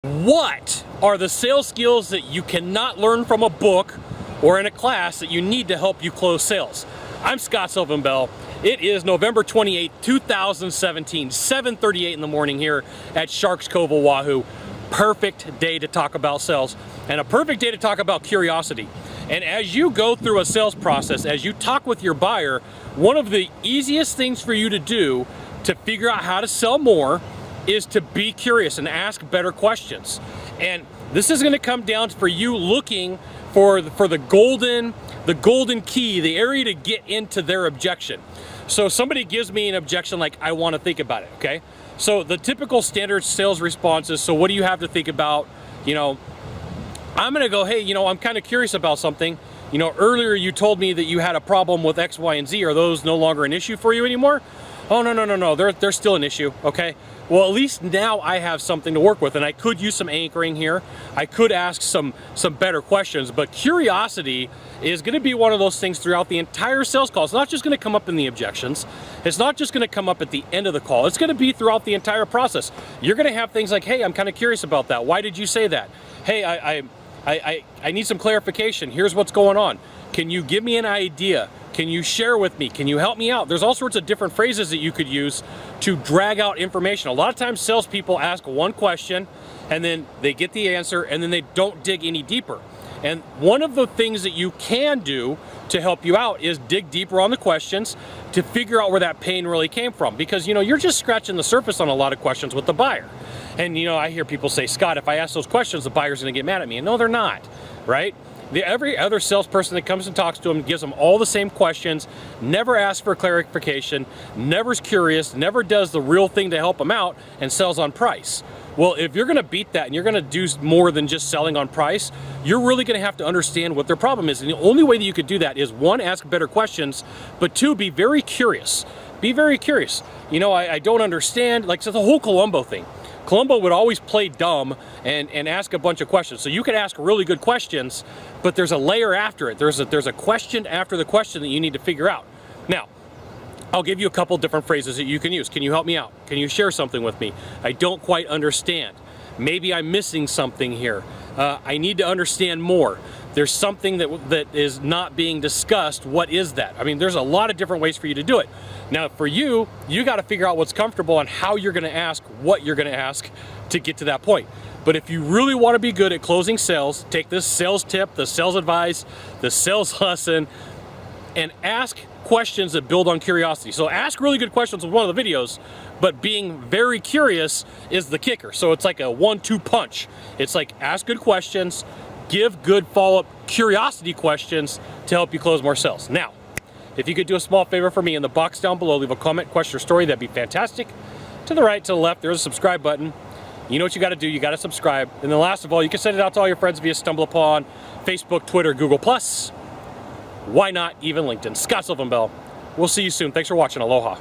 What are the sales skills that you cannot learn from a book or in a class that you need to help you close sales? I'm Sylvan Bell. It is November 28, 2017, 7:38 in the morning here at Sharks Cove, Oahu. Perfect day to talk about sales and a perfect day to talk about curiosity. And as you go through a sales process, as you talk with your buyer, one of the easiest things for you to do to figure out how to sell more is to be curious and ask better questions. And this is going to come down for you looking for the golden key, the area to get into their objection. So somebody gives me an objection like, I want to think about it, okay? So the typical standard sales response is, so what do you have to think about? You know, I'm going to go, hey, you know, I'm kind of curious about something. You know, earlier you told me that you had a problem with X, Y, and Z. Are those no longer an issue for you anymore? Oh, no, they're still an issue, okay? Well, at least now I have something to work with, and I could use some anchoring here. I could ask some better questions, but curiosity is going to be one of those things throughout the entire sales call. It's not just going to come up in the objections. It's not just going to come up at the end of the call. It's going to be throughout the entire process. You're going to have things like, hey, I'm kind of curious about that. Why did you say that? Hey, I need some clarification. Here's what's going on. Can you give me an idea? Can you share with me? Can you help me out? There's all sorts of different phrases that you could use to drag out information. A lot of times salespeople ask one question and then they get the answer and then they don't dig any deeper. And one of the things that you can do to help you out is dig deeper on the questions to figure out where that pain really came from. Because, you know, you're just scratching the surface on a lot of questions with the buyer. And, you know, I hear people say, Scott, if I ask those questions, the buyer's going to get mad at me. And no, they're not, right? Every other salesperson that comes and talks to them gives them all the same questions, never asks for clarification, never's curious, never does the real thing to help them out, and sells on price. Well, if you're going to beat that and you're going to do more than just selling on price, you're really going to have to understand what their problem is. And the only way that you could do that is, one, ask better questions, but two, be very curious. Be very curious. You know, I don't understand, like, so the whole Columbo thing. Columbo would always play dumb and ask a bunch of questions. So you could ask really good questions, but there's a layer after it. There's a question after the question that you need to figure out. Now, I'll give you a couple different phrases that you can use. Can you help me out? Can you share something with me? I don't quite understand. Maybe I'm missing something here. I need to understand more. There's something that is not being discussed. What is that? I mean, there's a lot of different ways for you to do it. Now, for you got to figure out what's comfortable and how you're going to ask what you're going to ask to get to that point. But if you really want to be good at closing sales, take this sales tip, the sales advice, the sales lesson, and ask questions that build on curiosity. So ask really good questions with one of the videos, but being very curious is the kicker. So it's like a 1-2 punch. It's like ask good questions, give good follow-up curiosity questions to help you close more sales. Now, if you could do a small favor for me in the box down below, leave a comment, question, or story, that'd be fantastic. To the right, to the left, there's a subscribe button. You know what you got to do. You got to subscribe. And then last of all, you can send it out to all your friends via StumbleUpon, Facebook, Twitter, Google+. Why not even LinkedIn? Sylvan Bell. We'll see you soon. Thanks for watching. Aloha.